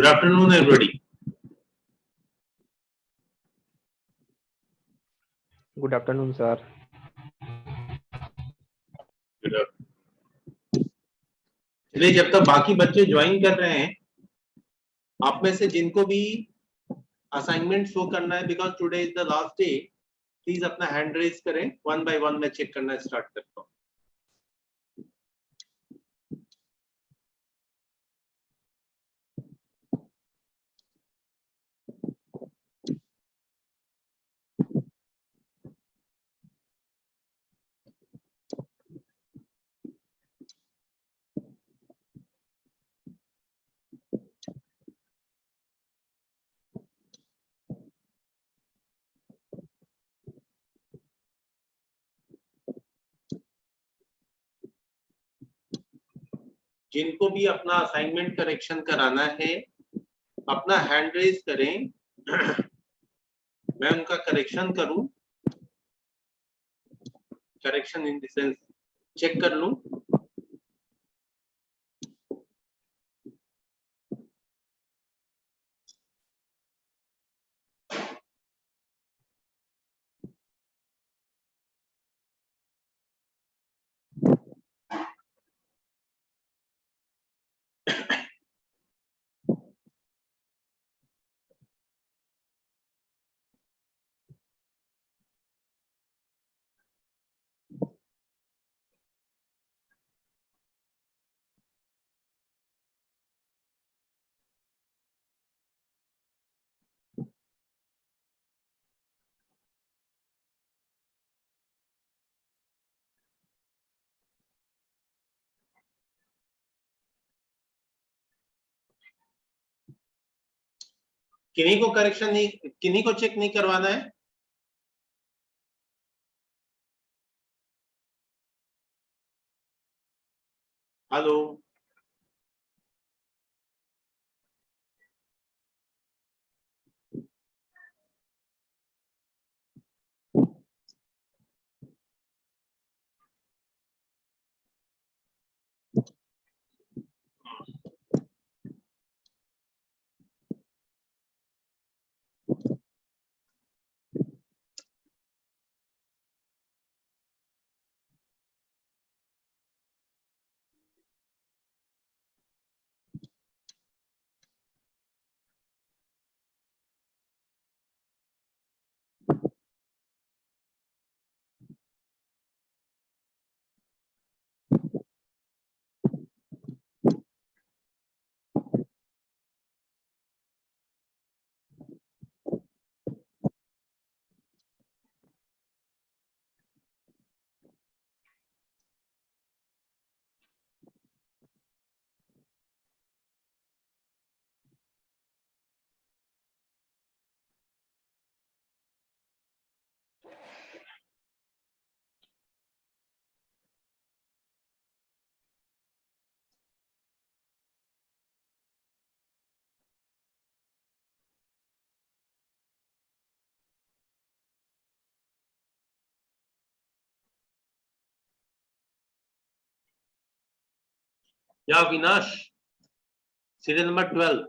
Good afternoon, everybody. Good afternoon, sir. Good afternoon. चलिए, जब तक बाकी बच्चे ज्वाइन कर रहे हैं, आप में से जिनको भी असाइनमेंट शो करना है, because today is the last day, please अपना हैंड रेज करें. वन बाय वन मैं चेक करना स्टार्ट करता हूँ. जिनको भी अपना असाइनमेंट करेक्शन कराना है, अपना हैंड रेज करें. मैं उनका करेक्शन करूं, correction in the sense check कर लूं. किन्हीं को करेक्शन नहीं, किन्हीं को चेक नहीं करवाना है? हेलो, या Avinash, serial number 12.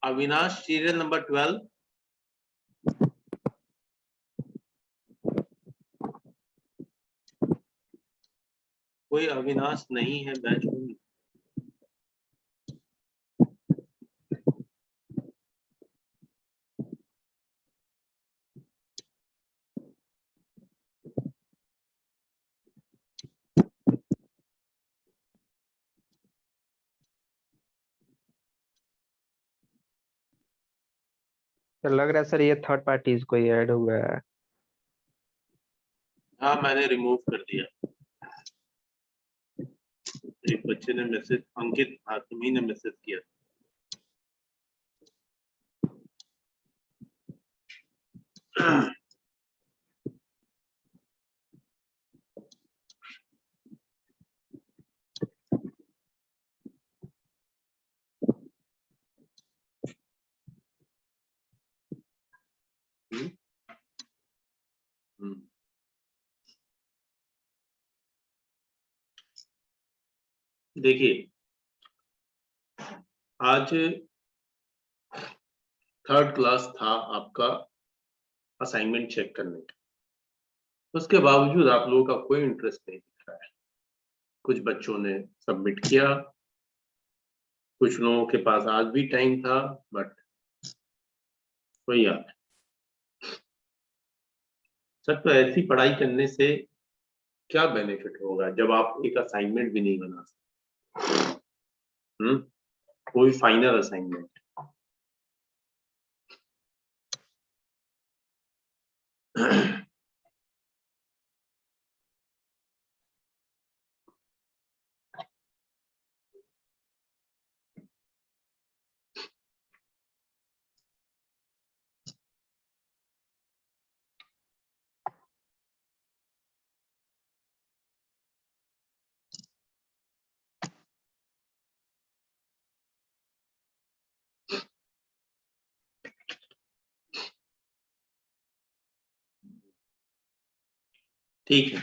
Avinash, serial number 12. कोई अविनाश नहीं है बैच में. सर लग रहा है सर ये थर्ड पार्टीज कोई ऐड हुआ है. हाँ, मैंने रिमूव कर दिया. एक बच्चे ने मैसेज, अंकित, हाँ तुम्ही ने मैसेज किया. देखिए, आज 3rd क्लास था आपका असाइनमेंट चेक करने का, उसके बावजूद आप लोगों का कोई इंटरेस्ट नहीं दिख रहा है। कुछ बच्चों ने सबमिट किया, कुछ लोगों के पास आज भी टाइम था, बट वही यार, सर तो ऐसी पढ़ाई करने से क्या बेनिफिट होगा जब आप एक असाइनमेंट भी नहीं बना सकते, कोई फाइनल असाइनमेंट। ठीक है,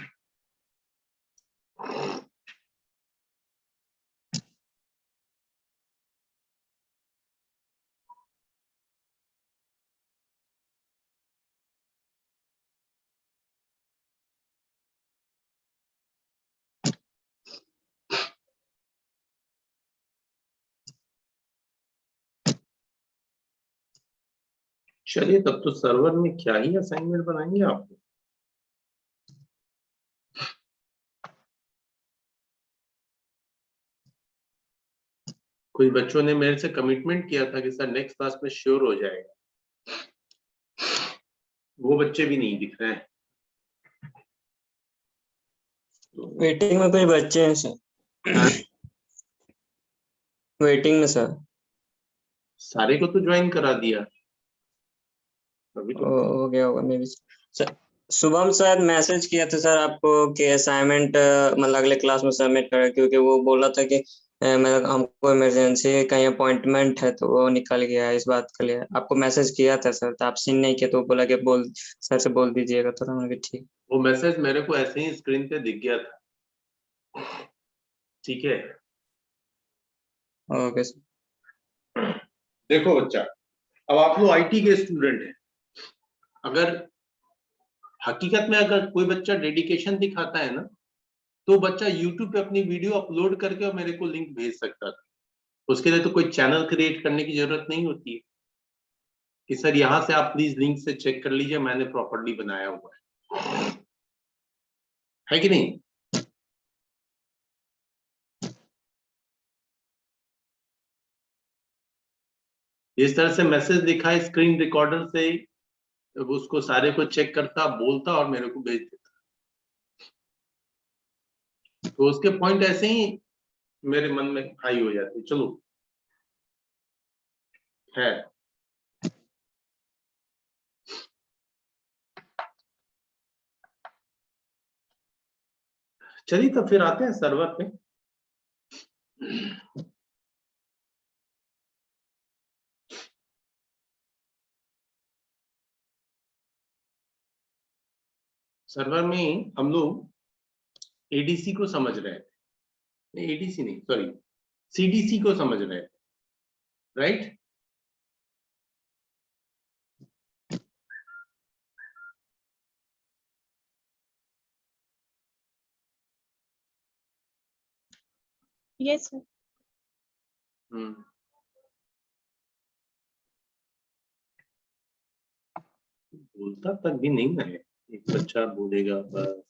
चलिए तब तो सर्वर में क्या ही असाइनमेंट बनाएंगे आप। कुछ बच्चों ने मेरे से कमिटमेंट किया था कि सर नेक्स्ट क्लास में श्योर हो जाएगा, वो बच्चे भी नहीं दिख रहे हैं। वेटिंग में कुछ बच्चे हैं सर। वेटिंग में सर। सारे को तो ज्वाइन करा दिया अभी तो। हो गया होगा मे बी सर। शुभम शायद मैसेज किया था सर आपको कि असाइनमेंट मतलब अगले क्लास में सबमिट करें, क्योंकि वो बोला था कि मतलब हमको इमरजेंसी कहीं अपॉइंटमेंट है तो वो निकल गया है, इस बात के लिए आपको मैसेज किया था सर, तो आप सीन नहीं किया तो बोला कि बोल सर से बोल दीजिएगा, तो हमने कहा ठीक। वो मैसेज मेरे को ऐसे ही स्क्रीन पे दिख गया था, ठीक है। Okay sir. देखो बच्चा, अब आप लोग आईटी के स्टूडेंट हैं, अगर हकीकत में अगर कोई बच्चा डेडिकेशन दिखाता है ना, तो बच्चा यूट्यूब पे अपनी वीडियो अपलोड करके और मेरे को लिंक भेज सकता था। उसके लिए तो कोई चैनल क्रिएट करने की जरूरत नहीं होती है कि सर यहाँ से आप प्लीज लिंक से चेक कर लीजिए, मैंने प्रॉपर्ली बनाया हुआ है कि नहीं। इस तरह से मैसेज दिखा है स्क्रीन रिकॉर्डर से, उसको सारे को चेक करता, बोलता और मेरे को भेज देता, तो उसके पॉइंट ऐसे ही मेरे मन में हाई हो जाते। चलो है, चलिए तो फिर आते हैं सर्वर पे। सर्वर में हम लोग एडीसी को समझ रहे थे, एडीसी नहीं सॉरी, सीडीसी को समझ रहे थे, राइट। Yes sir. बोलता तक भी नहीं है, एक बच्चा बोलेगा बस।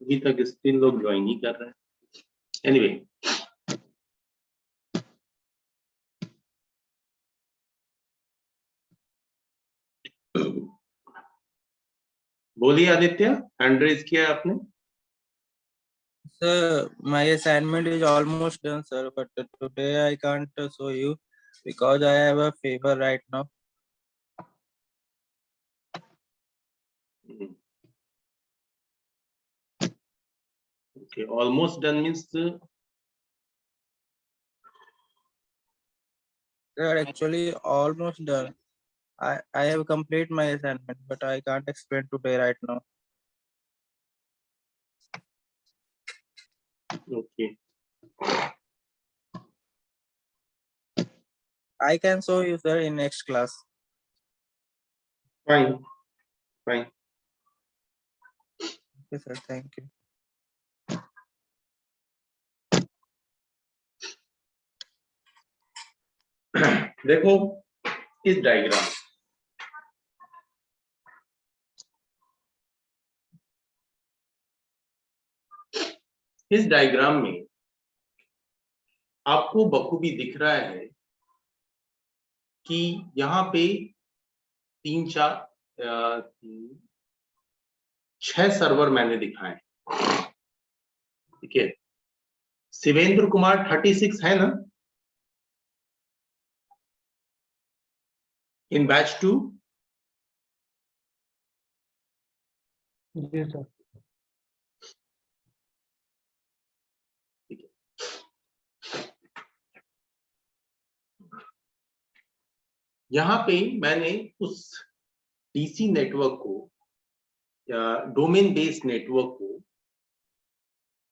अभी तक स्टिल लोग ज्वाइन ही कर रहे हैं। एनीवे, बोलिए आदित्य, हैंड रेज किया आपने। Sir, my assignment is almost done, sir, but today I can't show you because I have a fever right now. Okay, almost done means Sir, actually almost done. I have complete my assignment, but I can't explain today right now. Okay. I can show you, sir, in next class. Fine. Fine. Okay, sir. Thank you. देखो इस diagram, इस diagram में आपको बखूबी दिख रहा है कि यहाँ पे 6 सर्वर मैंने दिखाए, ठीक है। शिवेंद्र कुमार 36 है ना इन बैच 2? जी सर। ठीक है। यहाँ पे मैंने उस डीसी नेटवर्क को या डोमेन बेस्ड नेटवर्क को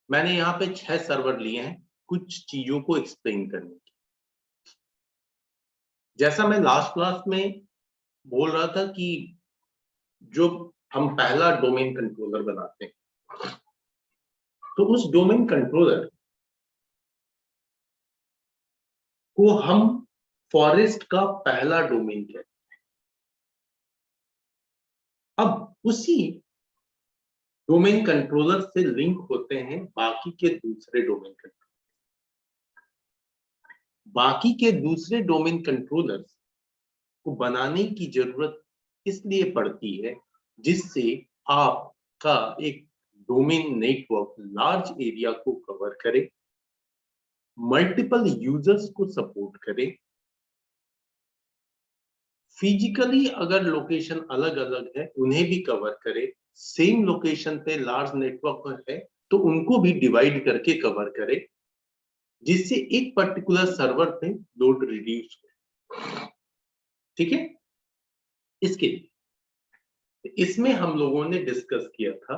मैंने यहाँ पे 6 सर्वर लिए हैं कुछ चीजों को एक्सप्लेन करने की। जैसा मैं लास्ट क्लास में बोल रहा था कि जो हम पहला डोमेन कंट्रोलर बनाते हैं, तो उस डोमेन कंट्रोलर को हम फॉरेस्ट का पहला डोमेन कहते हैं। अब उसी डोमेन कंट्रोलर से लिंक होते हैं बाकी के दूसरे डोमेन कंट्रोलर। बाकी के दूसरे डोमेन कंट्रोलर्स को बनाने की जरूरत इसलिए पड़ती है जिससे आपका एक डोमेन नेटवर्क लार्ज एरिया को कवर करे, मल्टीपल यूजर्स को सपोर्ट करे, फिजिकली अगर लोकेशन अलग अलग है उन्हें भी कवर करे, सेम लोकेशन पे लार्ज नेटवर्क है तो उनको भी डिवाइड करके कवर करे, जिससे एक पर्टिकुलर सर्वर पे लोड रिड्यूस हो। ठीक है। इसके लिए इसमें हम लोगों ने डिस्कस किया था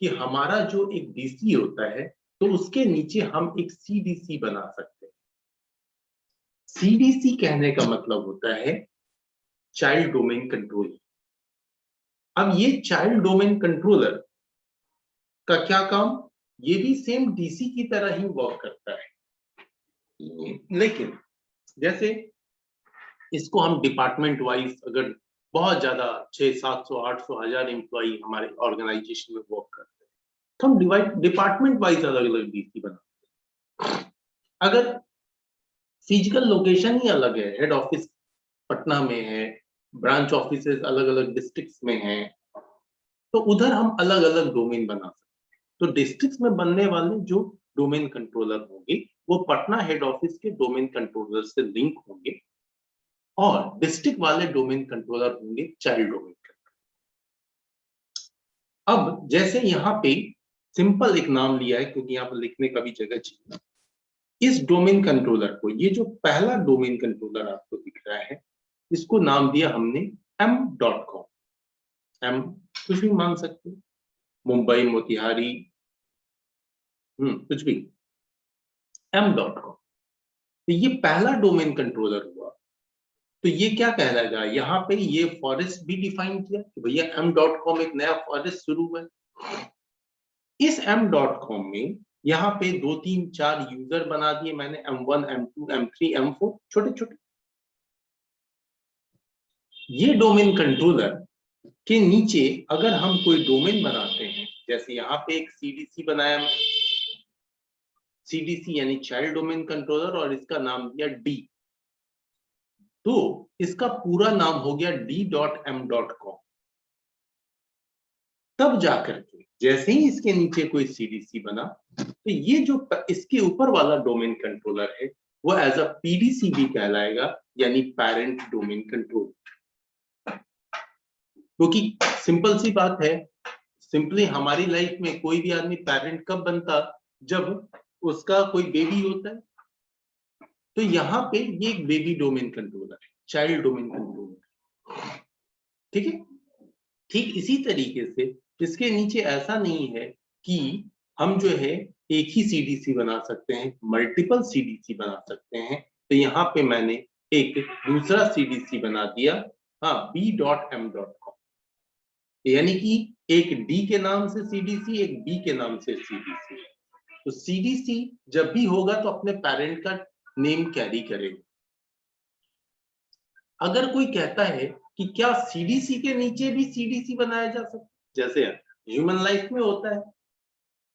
कि हमारा जो एक डीसी होता है तो उसके नीचे हम एक सीडीसी बना सकते हैं। सीडीसी कहने का मतलब होता है चाइल्ड डोमेन कंट्रोलर। अब ये चाइल्ड डोमेन कंट्रोलर का क्या काम, ये भी सेम डीसी की तरह ही वर्क करता है, लेकिन जैसे इसको हम डिपार्टमेंट वाइज अगर बहुत ज्यादा 600, 700, 800, 1000 एम्प्लॉई हमारे ऑर्गेनाइजेशन में वर्क करते हैं तो हम डिपार्टमेंट वाइज अलग अलग डीसी बनाते हैं। अगर फिजिकल लोकेशन ही अलग है, हेड ऑफिस पटना में है, ब्रांच ऑफिसेस अलग अलग डिस्ट्रिक्ट्स में हैं, तो उधर हम अलग अलग डोमेन बना सकते हैं। तो डिस्ट्रिक्ट्स में बनने वाले जो डोमेन कंट्रोलर होंगे वो पटना हेड ऑफिस के डोमेन कंट्रोलर से लिंक होंगे और डिस्ट्रिक्ट वाले डोमेन कंट्रोलर होंगे चाइल्ड डोमेन कंट्रोलर। अब जैसे यहाँ पे सिंपल एक नाम लिया है क्योंकि यहाँ पर लिखने का भी जगह चाहिए। इस डोमेन कंट्रोलर को, ये जो पहला डोमेन कंट्रोलर आपको दिख रहा है, इसको नाम दिया हमने m.com। m कुछ भी मान सकते, मुंबई, मोतिहारी, कुछ भी, m.com। तो ये पहला डोमेन कंट्रोलर हुआ। तो ये क्या कहलाएगा, यहाँ पे ये फॉरेस्ट भी डिफाइन किया कि भैया m.com एक नया फॉरेस्ट शुरू हुआ है। इस m.com में यहाँ पे 2, 3, 4 यूजर बना दिए मैंने, m1, m2, m3, m4, छोटे छोटे। ये डोमेन कंट्रोलर के नीचे अगर हम कोई डोमेन बनाते हैं, जैसे यहाँ पे एक सीडीसी बनाया मैं, सीडीसी यानी चाइल्ड डोमेन कंट्रोलर, और इसका नाम दिया डी, तो इसका पूरा नाम हो गया d.m.com। तब जाकर के जैसे ही इसके नीचे कोई सीडीसी बना तो ये जो इसके ऊपर वाला डोमेन कंट्रोलर है वो एज अ पीडीसी भी कहलाएगा, यानी पेरेंट डोमेन कंट्रोलर। क्योंकि सिंपल सी बात है, सिंपली हमारी लाइफ में कोई भी आदमी पेरेंट कब बनता, जब उसका कोई बेबी होता है। तो यहाँ पे ये एक बेबी डोमेन कंट्रोलर है, चाइल्ड डोमेन कंट्रोलर, ठीक है। ठीक इसी तरीके से इसके नीचे ऐसा नहीं है कि हम जो है एक ही सीडीसी बना सकते हैं, मल्टीपल सीडीसी बना सकते हैं। तो यहाँ पे मैंने एक दूसरा सीडीसी बना दिया, हाँ, b.m.com, यानी कि एक डी के नाम से सीडीसी, एक बी के नाम से सीडीसी। तो सीडीसी जब भी होगा तो अपने पेरेंट का नेम कैरी करेगा। अगर कोई कहता है कि क्या सीडीसी के नीचे भी सीडीसी बनाया जा सकता है, जैसे ह्यूमन लाइफ में होता है,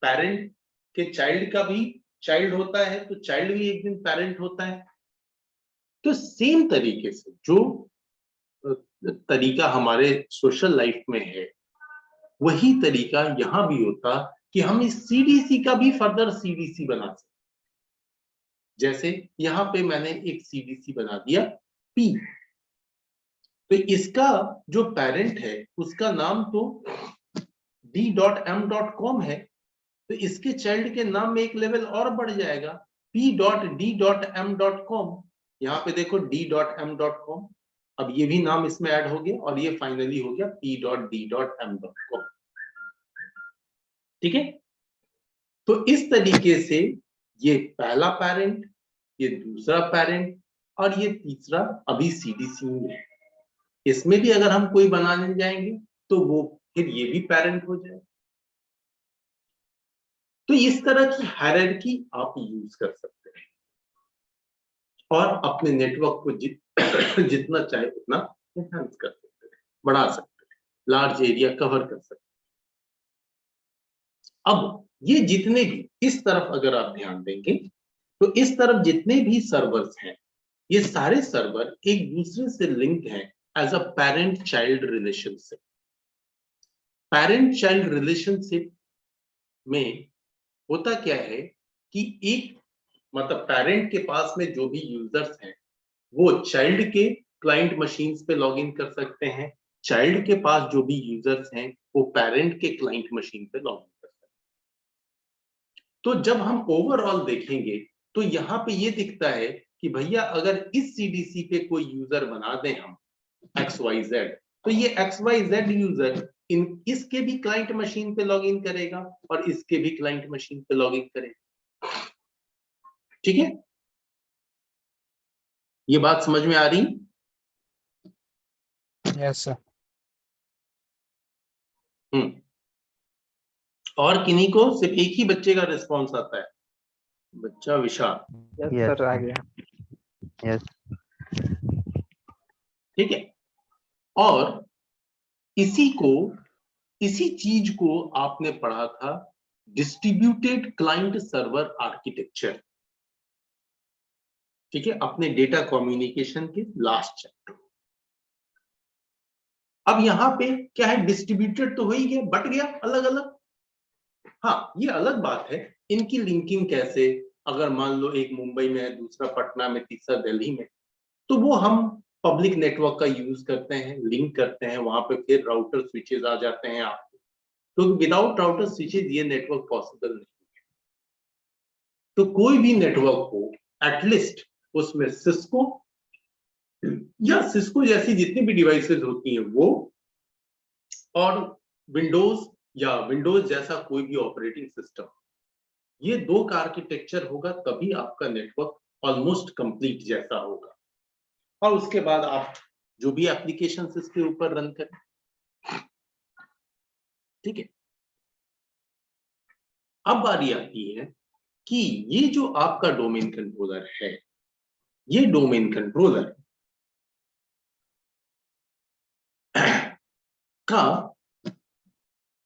पेरेंट के चाइल्ड का भी चाइल्ड होता है, तो चाइल्ड भी एक दिन पेरेंट होता है। तो सेम तरीके से जो तरीका हमारे सोशल लाइफ में है, वही तरीका यहां भी होता कि हम इस सीडीसी का भी फर्दर सीडीसी बना सकते। जैसे यहां पे मैंने एक सीडीसी बना दिया पी, तो इसका जो पेरेंट है उसका नाम तो d.m.com है, तो इसके चाइल्ड के नाम में एक लेवल और बढ़ जाएगा, p.d.m.com। यहाँ पे देखो d.m.com, अब ये भी नाम इसमें ऐड हो गया और ये फाइनली हो गया p.d.m.com, ठीक है। तो इस तरीके से ये पहला पेरेंट, ये दूसरा पेरेंट और ये तीसरा अभी सीडीसी में है। इसमें भी अगर हम कोई बनाने जाएंगे तो वो फिर ये भी पेरेंट हो जाए। तो इस तरह की हायरार्की आप यूज कर सकते हैं और अपने नेटवर्क को जितना चाहे उतना एनहांस कर सकते हैं, बढ़ा सकते हैं, लार्ज एरिया कवर कर सकते हैं। अब ये जितने भी इस तरफ अगर आप ध्यान देंगे तो इस तरफ जितने भी सर्वर्स हैं, ये सारे सर्वर एक दूसरे से लिंक्ड हैं as a parent child relationship. Parent child relationship में होता क्या है कि एक मतलब पेरेंट के पास में जो भी यूजर्स हैं वो चाइल्ड के क्लाइंट मशीन्स पे लॉगिन कर सकते हैं, चाइल्ड के पास जो भी यूजर्स हैं वो पेरेंट के क्लाइंट मशीन पे लॉगिन कर सकते हैं। तो जब हम ओवरऑल देखेंगे तो यहाँ पे ये दिखता है कि भैया अगर इस सीडीसी पे कोई यूजर बना दें हम XYZ, तो ये XYZ यूजर इसके भी क्लाइंट मशीन पे लॉगिन करेगा और इसके भी क्लाइंट मशीन पे लॉगिन करेगा, ठीक है। ये बात समझ में आ रही? Yes sir. और किन्हीं को सिर्फ एक ही बच्चे का रिस्पॉन्स आता है, बच्चा विशाल, यस सर, आ गया। यस ठीक है। और इसी चीज को आपने पढ़ा था डिस्ट्रीब्यूटेड क्लाइंट सर्वर आर्किटेक्चर, ठीक है, अपने डेटा कम्युनिकेशन के लास्ट चैप्टर। अब यहां पे क्या है, डिस्ट्रीब्यूटेड तो हो ही गया, बट गया अलग अलग। हाँ, ये अलग बात है इनकी लिंकिंग कैसे, अगर मान लो एक मुंबई में है, दूसरा पटना में, तीसरा दिल्ली में, तो वो हम पब्लिक नेटवर्क का यूज करते हैं, लिंक करते हैं, वहां पे फिर राउटर स्विचेस आ जाते हैं आपको, तो विदाउट राउटर स्विचेस ये नेटवर्क पॉसिबल नहीं है। तो कोई भी नेटवर्क हो एटलीस्ट उसमें सिस्को या सिस्को जैसी जितनी भी डिवाइसेस होती हैं वो, और विंडोज या विंडोज जैसा कोई भी ऑपरेटिंग सिस्टम, ये दो का आर्किटेक्चर होगा, तभी आपका नेटवर्क ऑलमोस्ट कंप्लीट जैसा होगा। और उसके बाद आप जो भी एप्लीकेशन इसके ऊपर रन करें, ठीक है। अब बारी आती है कि ये जो आपका डोमेन कंट्रोलर है, ये डोमेन कंट्रोलर का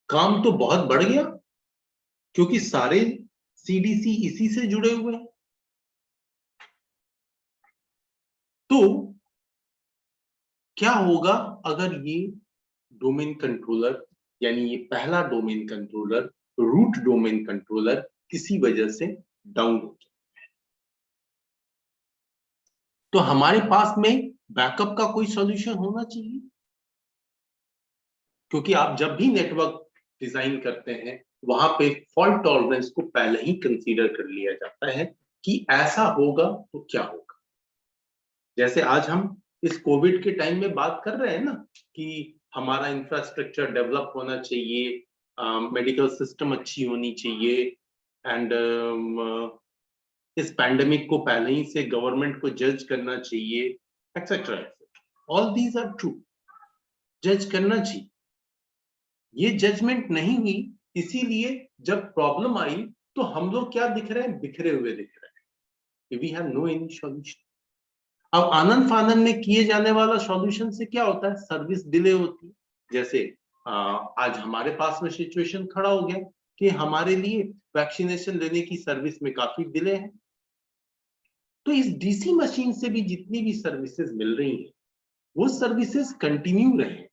काम तो बहुत बढ़ गया क्योंकि सारे सीडीसी इसी से जुड़े हुए हैं। तो क्या होगा अगर ये डोमेन कंट्रोलर, यानी ये पहला domain controller, root domain controller किसी वजह से डाउन हो जाता है, तो हमारे पास में बैकअप का कोई सॉल्यूशन होना चाहिए। क्योंकि आप जब भी नेटवर्क डिजाइन करते हैं वहां पे फॉल्ट टॉलरेंस को पहले ही कंसीडर कर लिया जाता है कि ऐसा होगा तो क्या होगा। जैसे आज हम इस कोविड के टाइम में बात कर रहे हैं ना कि हमारा इंफ्रास्ट्रक्चर डेवलप होना चाहिए, मेडिकल सिस्टम अच्छी होनी चाहिए, एंड इस पैंडेमिक को पहले ही से गवर्नमेंट को जज करना चाहिए, etcetera. All these are true, जज करना चाहिए। ये जजमेंट नहीं हुई, इसीलिए जब प्रॉब्लम आई तो हम लोग क्या दिख रहे हैं, बिखरे हुए दिख रहे हैं। We have no any solution. अब आनंद फानंद में किए जाने वाला सॉल्यूशन से क्या होता है, सर्विस डिले होती है। जैसे आज हमारे पास में सिचुएशन खड़ा हो गया कि हमारे लिए वैक्सीनेशन लेने की सर्विस में काफी डिले है। तो इस डीसी मशीन से भी जितनी भी सर्विसेज मिल रही हैं वो सर्विसेज कंटिन्यू रहे,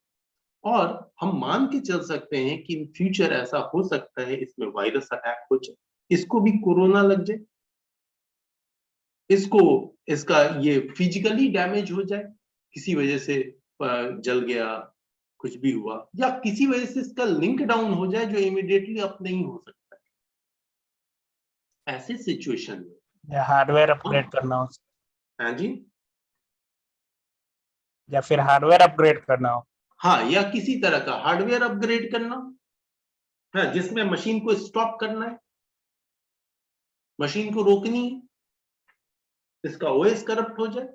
और हम मान के चल सकते हैं कि इन फ्यूचर ऐसा हो सकता है इसमें वायरस अटैक हो जाए, इसको भी कोरोना लग जाए, इसको इसका ये फिजिकली डैमेज हो जाए, किसी वजह से जल गया, कुछ भी हुआ, या किसी वजह से इसका लिंक डाउन हो जाए जो इमीडिएटली अप नहीं हो सकता है। ऐसे सिचुएशन में या हार्डवेयर अपग्रेड करना हो, हाँ जी, या फिर हार्डवेयर अपग्रेड करना हो। हाँ, या किसी तरह का हार्डवेयर अपग्रेड करना है जिसमें मशीन को स्टॉप करना है, मशीन को रोकनी है, इसका ओएस करप्ट हो जाए।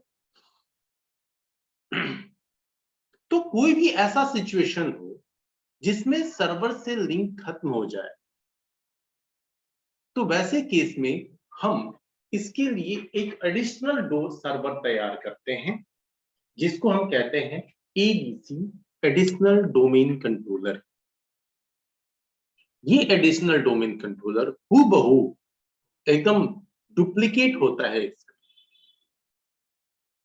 तो कोई भी ऐसा सिचुएशन हो जिसमें सर्वर से लिंक खत्म हो जाए, तो वैसे केस में हम इसके लिए एक एडिशनल डोर सर्वर तैयार करते हैं जिसको हम कहते हैं एडीसी, एडिशनल डोमेन कंट्रोलर। ये एडिशनल डोमेन कंट्रोलर हूबहू एकदम डुप्लीकेट होता है इसका।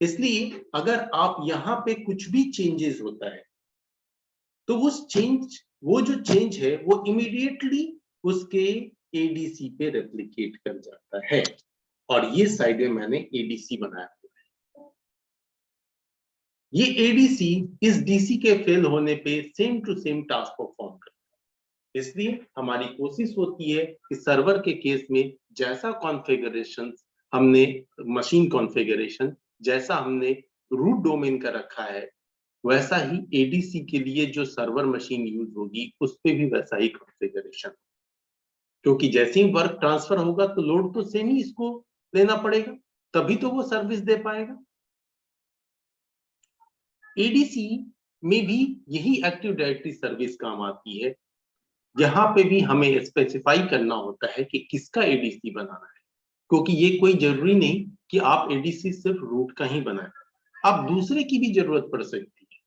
इसलिए अगर आप यहां पे कुछ भी चेंजेस होता है तो उस चेंज, वो जो चेंज है वो इमीडिएटली उसके एडीसी पे रेप्लिकेट कर जाता है। और ये साइड में मैंने एडीसी बनाया हुआ है। ये एडीसी इस डीसी के फेल होने पे same to same task perform करता है। इसलिए हमारी कोशिश होती है कि सर्वर के केस में जैसा कॉन्फ़िगरेशन हमने, मशीन कॉन्फ़िगरेशन जैसा हमने रूट डोमेन का रखा है, वैसा ही एडीसी के लिए जो सर्वर मशीन यूज होगी उस पे भी वैसा ही कॉन्फ़िगरेशन, क्योंकि जैसे ही वर्क ट्रांसफर होगा तो लोड तो सेम ही इसको लेना पड़ेगा, तभी तो वो सर्विस दे पाएगा। एडीसी में भी यही एक्टिव डायरेक्टरी सर्विस काम आती है। यहाँ पे भी हमें स्पेसिफाई करना होता है कि किसका एडीसी बनाना है, क्योंकि ये कोई जरूरी नहीं कि आप एडीसी सिर्फ रूट का ही बनाएं, आप दूसरे की भी जरूरत पड़ सकती है।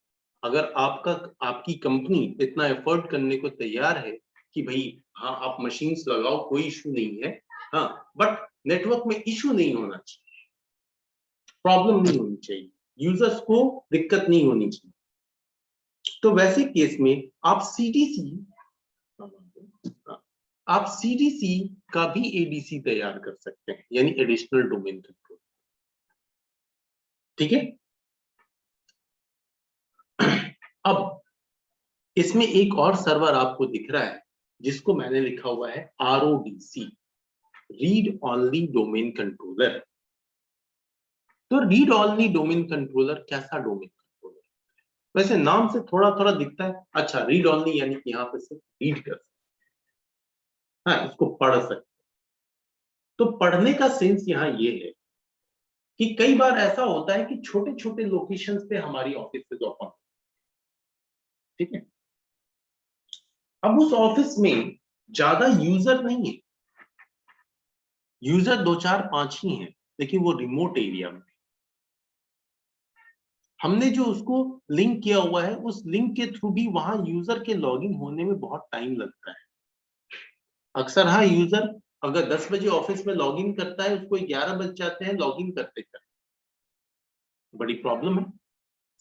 अगर आपकी कंपनी इतना एफर्ट करने को तैयार है कि भाई हाँ आप मशीन्स लगाओ, कोई इशू नहीं है, हाँ, बट नेटवर्क में इशू नहीं होना चाहिए, प्रॉब्लम नहीं होनी चाहिए, यूजर्स को दिक्कत नहीं होनी चाहिए, तो वैसे केस में आप सीडीसी का भी एडीसी तैयार कर सकते हैं, यानी एडिशनल डोमेन कंट्रोल। ठीक है, अब इसमें एक और सर्वर आपको दिख रहा है जिसको मैंने लिखा हुआ है RODC, read only domain controller. तो रीड ओनली डोमेन कंट्रोलर कैसा डोमेन कंट्रोलर? वैसे नाम से थोड़ा थोड़ा दिखता है, अच्छा रीड ओनली यानी कि यहाँ पे से रीड कर सकते, हाँ, इसको पढ़ सकते। तो पढ़ने का सेंस यहाँ ये है कि कई बार ऐसा होता है कि छोटे छोटे लोकेशंस पे हमारी ऑफिस ओपन, ठीक है, अब उस ऑफिस में ज्यादा यूजर नहीं है, यूजर 2-4-5 ही हैं, लेकिन वो रिमोट एरिया में, हमने जो उसको लिंक किया हुआ है उस लिंक के थ्रू भी वहां यूजर के लॉगिन होने में बहुत टाइम लगता है। अक्सर हाँ, यूजर अगर 10 बजे ऑफिस में लॉगिन करता है, उसको 11 बज जाते हैं लॉगिन करते करते, बड़ी प्रॉब्लम है।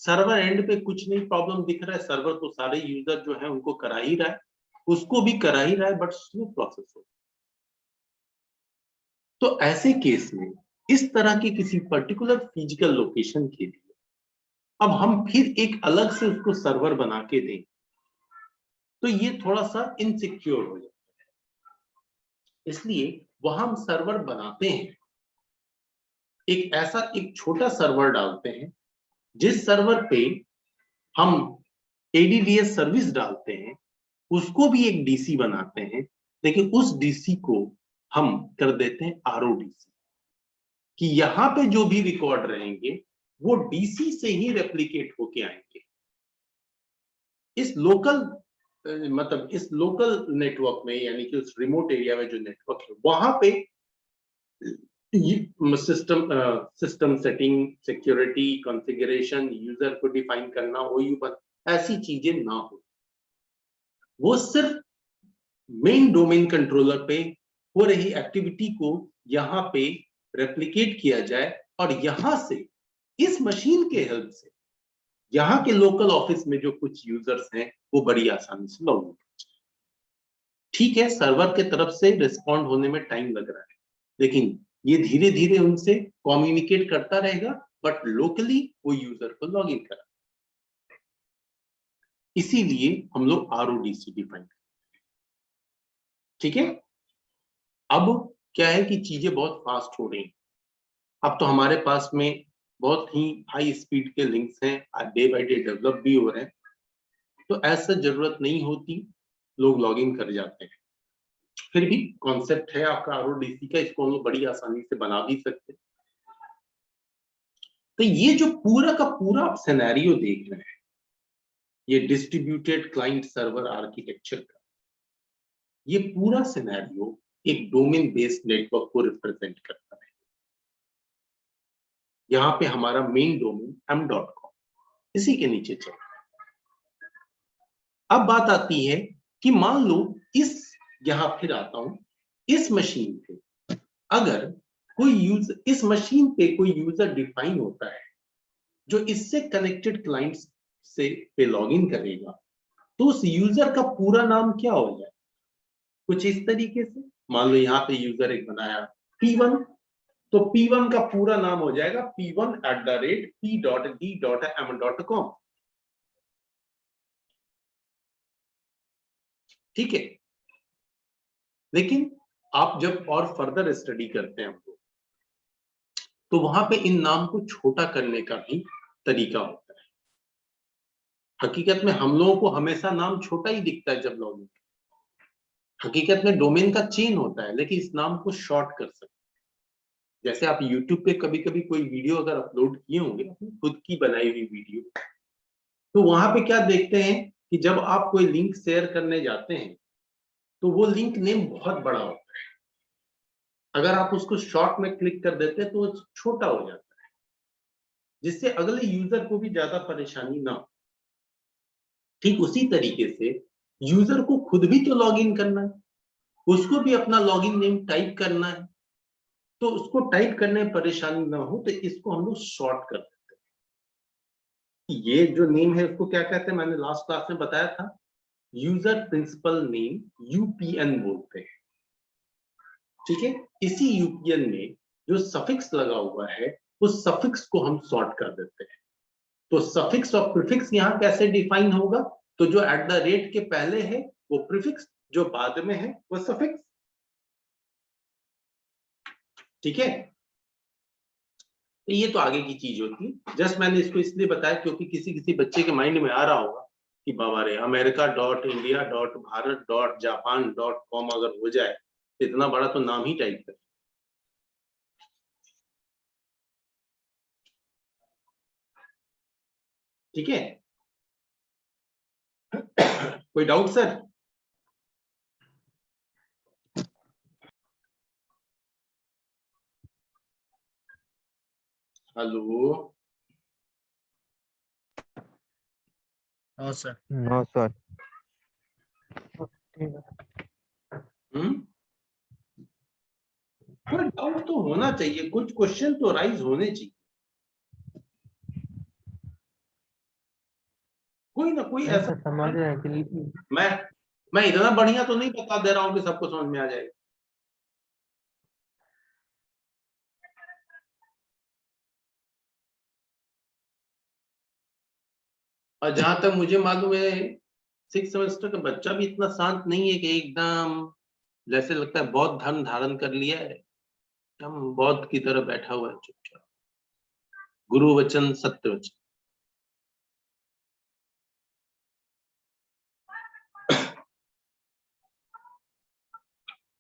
सर्वर एंड पे कुछ नहीं प्रॉब्लम दिख रहा है, सर्वर तो सारे यूजर जो है उनको करा ही रहा है, उसको भी करा ही रहा है, बट स्लो प्रोसेस हो। तो ऐसे केस में इस तरह के किसी पर्टिकुलर फिजिकल लोकेशन के लिए अब हम फिर एक अलग से उसको सर्वर बना के दें तो ये थोड़ा सा इनसिक्योर हो जाता है। इसलिए वहां हम सर्वर बनाते हैं एक ऐसा एक छोटा सर्वर डालते हैं जिस सर्वर पे हम ADDS सर्विस डालते हैं, उसको भी एक DC बनाते हैं, लेकिन उस DC को हम कर देते हैं RODC, कि यहां पे जो भी रिकॉर्ड रहेंगे वो DC से ही रेप्लिकेट होके आएंगे। इस लोकल मतलब इस लोकल नेटवर्क में, यानी कि उस रिमोट एरिया में जो नेटवर्क है, वहां पे system setting, security, configuration, user को डिफाइन करना, OU पर ऐसी चीजें ना हो। वो सिर्फ मेन डोमेन कंट्रोलर पे हो रही एक्टिविटी को यहाँ पे रेप्लिकेट किया जाए, और यहां से इस मशीन के हेल्प से यहाँ के लोकल ऑफिस में जो कुछ यूजर्स हैं वो बड़ी आसानी से लॉग इन कर जाए। ठीक है, सर्वर के तरफ से रिस्पॉन्ड होने में टाइम लग रहा है, लेकिन ये धीरे धीरे उनसे कम्युनिकेट करता रहेगा, बट लोकली वो यूजर को लॉग इन करा। इसीलिए हम लोग RODC डिफाइन करते हैं। ठीक है, अब क्या है कि चीजें बहुत फास्ट हो रही हैं। अब तो हमारे पास में बहुत ही हाई स्पीड के लिंक्स हैं, डे बाय डे डेवलप भी हो रहे हैं, तो ऐसा जरूरत नहीं होती, लोग लॉग इन कर जाते हैं। फिर भी कॉन्सेप्ट है आपका RODC का, इसको हम लोग बड़ी आसानी से बना भी सकते हैं। तो ये जो पूरा का पूरा आप सिनेरियो देख रहे हैं, ये डिस्ट्रीब्यूटेड क्लाइंट सर्वर आर्किटेक्चर का ये पूरा सिनेरियो एक डोमेन बेस्ड नेटवर्क को रिप्रेजेंट करता है। यहाँ पे हमारा मेन डोमेन m.com इसी के नीचे चल रहा है। अब बात आती है कि मान लो यहाँ फिर आता हूं, इस मशीन पे अगर कोई यूजर, इस मशीन पे कोई यूजर डिफाइन होता है जो इससे कनेक्टेड क्लाइंट्स से पे लॉगिन करेगा, तो उस यूजर का पूरा नाम क्या हो जाए? कुछ इस तरीके से, मान लो यहाँ पे यूजर एक बनाया P1, तो P1 का पूरा नाम हो जाएगा P1@p.d.m.com। ठीक है, लेकिन आप जब और फर्दर स्टडी करते हैं तो वहां पे इन नाम को छोटा करने का भी तरीका होता है। हकीकत में हम लोगों को हमेशा नाम छोटा ही दिखता है जब लॉगिन, हकीकत में डोमेन का चेन होता है, लेकिन इस नाम को शॉर्ट कर सकते हैं। जैसे आप YouTube पे कभी कभी कोई वीडियो अगर अपलोड किए होंगे, अपनी खुद की बनाई हुई वीडियो, तो वहां पे क्या देखते हैं कि जब आप कोई लिंक शेयर करने जाते हैं तो वो लिंक नेम बहुत बड़ा होता है, अगर आप उसको शॉर्ट में क्लिक कर देते हैं तो वो छोटा हो जाता है, जिससे अगले यूजर को भी ज्यादा परेशानी ना हो। ठीक उसी तरीके से यूजर को खुद भी तो लॉगिन करना है, उसको भी अपना लॉगिन नेम टाइप करना है, तो उसको टाइप करने में परेशानी ना हो, तो इसको हम लोग शॉर्ट कर देते हैं। ये जो नेम है उसको क्या कहते हैं, मैंने लास्ट क्लास में बताया था, यूजर प्रिंसिपल नेम, UPN बोलते हैं। ठीक है, इसी UPN में जो सफिक्स लगा हुआ है उस सफिक्स को हम शॉर्ट कर देते हैं। तो सफिक्स और प्रीफिक्स यहाँ कैसे डिफाइन होगा, तो जो @ के पहले है वो प्रीफिक्स, जो बाद में है वो सफिक्स। ठीक है, तो ये तो आगे की चीज होती है, जस्ट मैंने इसको इसलिए बताया क्योंकि किसी किसी बच्चे के माइंड में आ रहा होगा कि बाबा रे America.India.Bharat.Japan.com अगर हो जाए तो इतना बड़ा तो नाम ही टाइप कर। ठीक है, कोई doubt sir? Hello, no sir. No sir. कोई डाउट तो होना चाहिए, कुछ क्वेश्चन तो राइज होने चाहिए, कोई ना कोई ऐसा। समझ रहे हैं कि मैं इतना बढ़िया तो नहीं बता दे रहा हूं कि सबको समझ में आ जाएगा। और जहां तक मुझे मालूम है 6 सेमेस्टर का बच्चा भी इतना शांत नहीं है कि एकदम जैसे लगता है बहुत धर्म धारण कर लिया है। हम बौद्ध की तरह बैठा हुआ है चुपचाप, गुरु वचन सत्य वचन।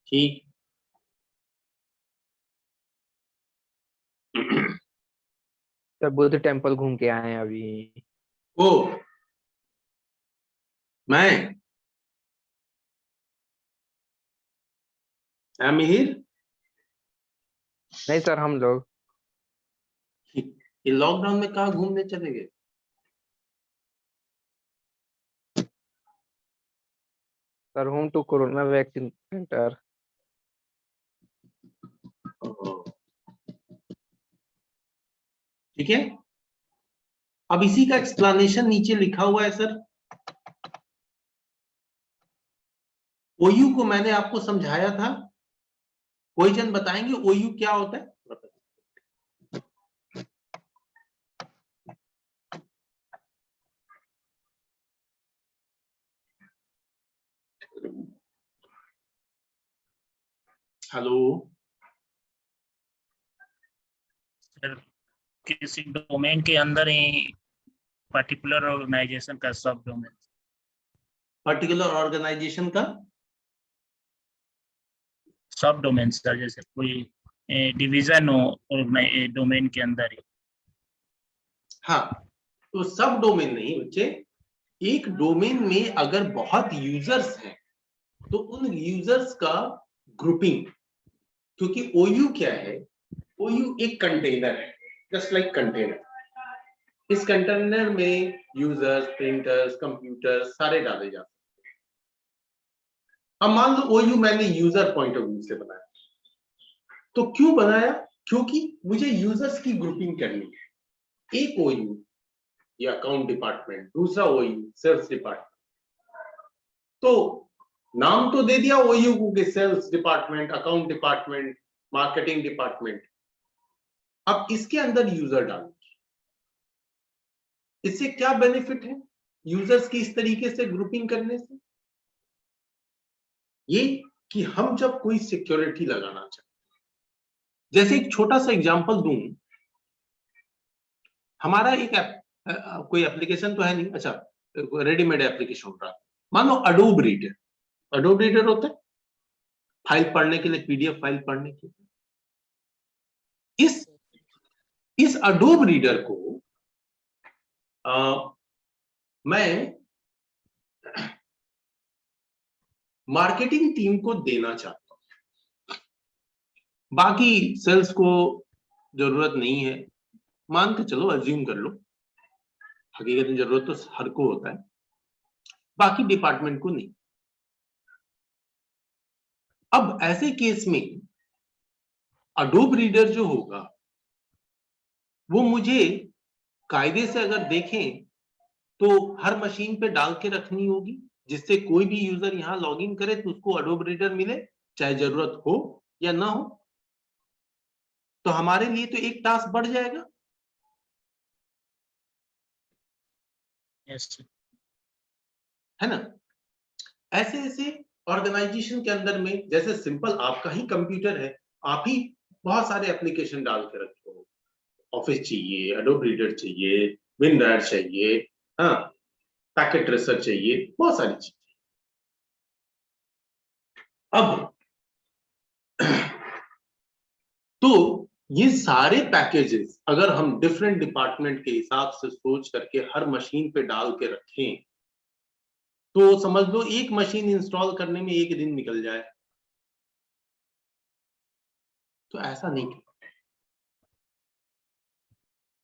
ठीक। तो बुद्ध टेम्पल घूम के आए हैं अभी। ओ मैं मिहिर, नहीं सर, हम लोग ये लॉकडाउन में कहाँ घूमने चले गए? Sir home to corona vaccine centre. ठीक है, अब इसी का एक्सप्लेनेशन नीचे लिखा हुआ है सर। ओयू को मैंने आपको समझाया था, कोई जन बताएंगे ओयू क्या होता है? हेलो, सर किसी डोमेन के अंदर ही पर्टिकुलर ऑर्गेनाइजेशन का सब डोमेन। पर्टिकुलर ऑर्गेनाइजेशन का सब डोमेन सर, जैसे कोई डिवीजन हो डोमेन के अंदर ही। हाँ, तो सब डोमेन नहीं बच्चे, एक डोमेन में अगर बहुत यूजर्स हैं तो उन यूजर्स का ग्रुपिंग, क्योंकि ओयू क्या है, ओयू एक कंटेनर है, जस्ट लाइक कंटेनर। इस कंटेनर में यूजर्स, प्रिंटर्स, कंप्यूटर्स सारे डाले जाते हैं। अब मान लो ओयू मैंने यूजर पॉइंट ऑफ व्यू से बनाया, तो क्यों बनाया? क्योंकि मुझे यूजर्स की ग्रुपिंग करनी है। एक ओयू या अकाउंट डिपार्टमेंट, दूसरा ओयू सेल्स डिपार्टमेंट। तो नाम तो दे दिया ओयू को कि sales department, account department, marketing department. अब इसके अंदर यूजर डालना, इससे क्या बेनिफिट है यूजर्स की इस तरीके से ग्रुपिंग करने से? ये कि हम जब कोई सिक्योरिटी लगाना चाहते हैं, जैसे एक छोटा सा एग्जांपल दूं, हमारा एक कोई एप्लीकेशन तो है नहीं, अच्छा रेडीमेड एप्लीकेशन हो रहा है, मान लो अडोब रीडर। अडोब रीडर होता है फाइल पढ़ने के लिए, पीडीएफ फाइल पढ़ने के लिए। इस अडोब रीडर को मैं मार्केटिंग टीम को देना चाहता हूं, बाकी सेल्स को जरूरत नहीं है, मान के चलो, अज्यूम कर लो, हकीकत में जरूरत तो हर को होता है, बाकी डिपार्टमेंट को नहीं। अब ऐसे केस में अडोब रीडर जो होगा वो मुझे कायदे से अगर देखें तो हर मशीन पे डाल के रखनी होगी, जिससे कोई भी यूजर यहां लॉगिन करे तो उसको अडोब रीडर मिले, चाहे जरूरत हो या ना हो। तो हमारे लिए तो एक टास्क बढ़ जाएगा। यस है ना? ऐसे ऐसे ऑर्गेनाइजेशन के अंदर में, जैसे सिंपल आपका ही कंप्यूटर है, आप ही बहुत सारे एप्लीकेशन डाल के रखे हो, ऑफिस चाहिए, अडोब रीडर चाहिए, विनरार चाहिए, हाँ, पैकेट ट्रेसर चाहिए, बहुत सारी चीजें। अब तो ये सारे पैकेजेस अगर हम डिफरेंट डिपार्टमेंट के हिसाब से सोच करके हर मशीन पे डाल के रखें, तो समझ लो एक मशीन इंस्टॉल करने में एक दिन निकल जाए। तो ऐसा नहीं,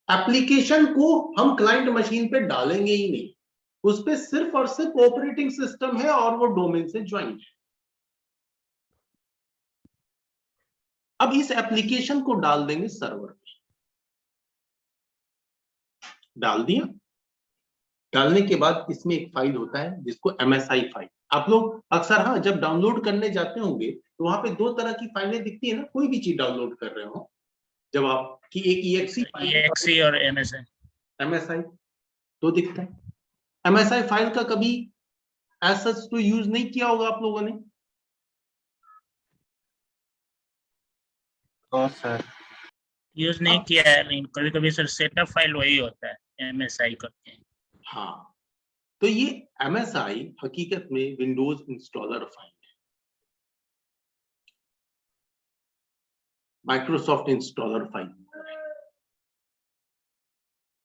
एप्लीकेशन को हम क्लाइंट मशीन पे डालेंगे ही नहीं, उस पे सिर्फ और सिर्फ ऑपरेटिंग सिस्टम है और वो डोमेन से ज्वाइंट है। अब इस एप्लीकेशन को डाल देंगे सर्वर पे, डाल दिया। डालने के बाद इसमें एक फाइल होता है जिसको MSI फाइल, आप लोग अक्सर हाँ जब डाउनलोड करने जाते होंगे तो वहां पे दो तरह की फाइलें दिखती है ना, कोई भी चीज डाउनलोड कर रहे हो जब आप, कि एक EXE फाइल EXE और MSI। MSI तो दिखता है। MSI फाइल का कभी एज सच तो यूज नहीं किया होगा आप लोगों ने? No sir. यूज नहीं किया है, लेकिन कभी कभी सर सेटअप फाइल वही होता है MSI करके। हाँ, तो ये MSI हकीकत में विंडोज इंस्टॉलर फाइल है, माइक्रोसॉफ्ट इंस्टॉलर फाइल।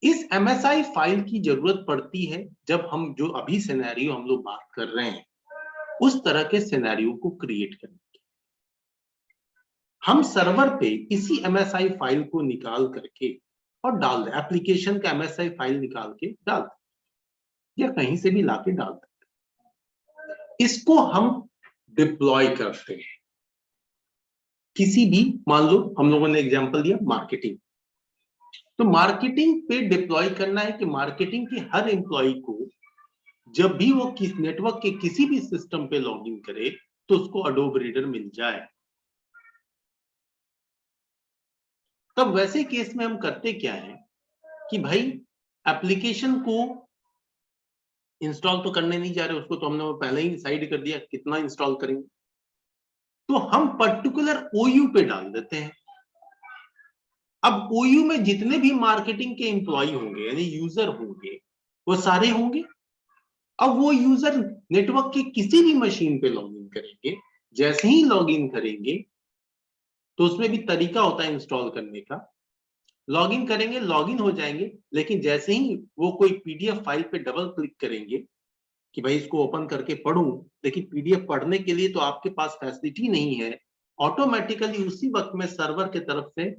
इस MSI फाइल की जरूरत पड़ती है जब हम जो अभी सिनेरियो हम लोग बात कर रहे हैं उस तरह के सिनेरियो को क्रिएट करने की। हम सर्वर पे इसी MSI फाइल को निकाल करके और डाल दें, एप्लीकेशन का MSI फाइल निकाल के डाल दें या कहीं से भी लाके डाल दें। इसको हम डिप्लॉय करते हैं किसी भी, मान लो हम लोगों ने एग्जांपल दिया मार्केटिंग, तो मार्केटिंग पे डिप्लॉय करना है कि मार्केटिंग के हर एम्प्लॉय को जब भी वो किस नेटवर्क के किसी भी सिस्टम पे लॉगिन करे तो उसको अडोब रीडर मिल जाए। तब वैसे केस में हम करते क्या है कि भाई एप्लीकेशन को इंस्टॉल तो करने नहीं जा रहे, उसको तो हमने पहले ही डिसाइड कर दिया कितना इंस्टॉल करेंगे, तो हम पर्टिकुलर OU पे डाल देते हैं। अब OU में जितने भी मार्केटिंग के एम्प्लॉय होंगे यानी यूजर होंगे वो सारे होंगे। अब वो यूजर नेटवर्क के किसी भी मशीन पे लॉगिन करेंगे, जैसे ही लॉगिन करेंगे तो उसमें भी तरीका होता है इंस्टॉल करने का। लॉगिन करेंगे, लॉगिन हो जाएंगे, लेकिन जैसे ही वो कोई PDF फाइल पे डबल क्लिक करेंगे कि भाई इसको ओपन करके पढूं, लेकिन PDF पढ़ने के लिए तो आपके पास फैसिलिटी नहीं है, ऑटोमेटिकली उसी वक्त में सर्वर के तरफ से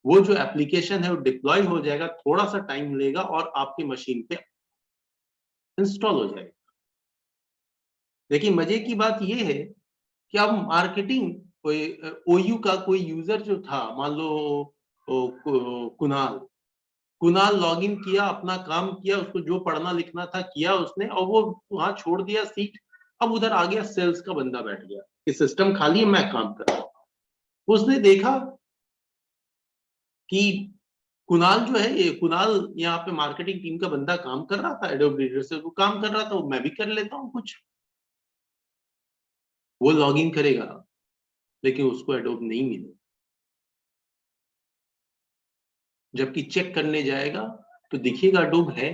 वो जो एप्लीकेशन है वो डिप्लॉय हो जाएगा, थोड़ा सा टाइम लेगा और आपकी मशीन पे इंस्टॉल हो जाएगा। लेकिन मजे की बात ये है कि अब मार्केटिंग OU का कोई यूजर जो था, मान लो कुणाल लॉगिन किया, अपना काम किया, उसको जो पढ़ना लिखना था किया उसने और वो वहां छोड़ दिया सीट। अब उधर आ गया सेल्स का बंदा बैठ गया कि सिस्टम खाली है, मैं काम कर रहा हूं। उसने देखा कि कुणाल जो है, ये कुणाल यहाँ पे मार्केटिंग टीम का बंदा काम कर रहा था, एडोब रीडर से वो काम कर रहा था, मैं भी कर लेता हूँ कुछ। वो लॉगिन करेगा लेकिन उसको एडोब नहीं मिलेगा, जबकि चेक करने जाएगा तो दिखेगा एडोब है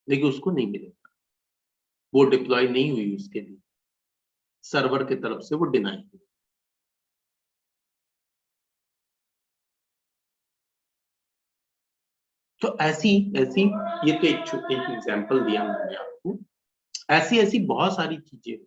लेकिन उसको नहीं मिलेगा, वो डिप्लॉय नहीं हुई, उसके लिए सर्वर की तरफ से वो डिनाई हुई। तो ऐसी ये तो एक एग्जांपल दिया मैंने आपको, ऐसी बहुत सारी चीजें